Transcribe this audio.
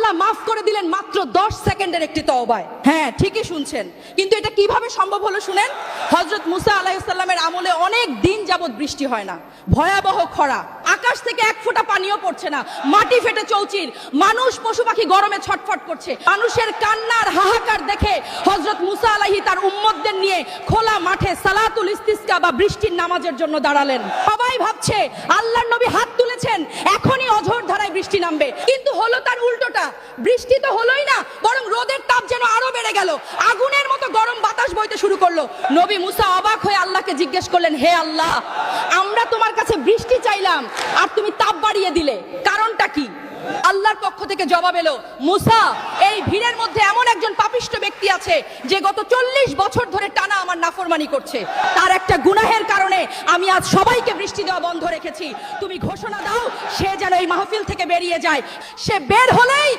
আল্লাহ মাফ করে দিলেন মাত্র 10 সেকেন্ডের একটি তওবায়। হ্যাঁ, ঠিকই শুনছেন। কিন্তু এটা কিভাবে সম্ভব হলো শুনেন। হযরত মুসা আলাইহিস সালামের আমলে অনেক দিন যাবত বৃষ্টি হয় না, ভয়াবহ খরা, আকাশ থেকে এক ফোঁটা পানিও পড়ছে না, মাটি ফেটে চৌচির, মানুষ পশু পাখি গরমে ছটফট করছে। মানুষের কান্নার হাহাকার দেখে হযরত মুসা আলাইহি তার উম্মতদের নিয়ে খোলা মাঠে সালাতুল ইস্তিসকা বা বৃষ্টির নামাজের জন্য দাঁড়ালেন। সবাই ভাবছে আল্লাহর নবী হাত তুলেছেন, এখনই অঝোর ধারায় বৃষ্টি নামবে, কিন্তু হলো তার উল্টোটা। বৃষ্টি তো হলোই না, বরং রোদের তাপ যেন আরো বেড়ে গেল, আগুনের মতো গরম বাতাস বইতে শুরু করলো। নবী মুসা অবাক হয়ে আল্লাহকে জিজ্ঞেস করলেন, হে আল্লাহ, আমরা তোমার কাছে বৃষ্টি চাইলাম আর তুমি তাপ বাড়িয়ে দিলে, কারণটা কি? আল্লাহর পক্ষ থেকে জবাব এলো, মুসা, এই ভিড়ের মধ্যে এমন একজন পাপিষ্ঠ ব্যক্তি আছে যে গত 40 বছর ধরে টানা আমার নাফরমানি করছে। তার একটা গুনাহের কারণে আমি আজ সবাইকে বৃষ্টি দেওয়া বন্ধ রেখেছি। তুমি ঘোষণা দাও সে যেন এই মাহফিল থেকে বেরিয়ে যায়। সে বের হলেই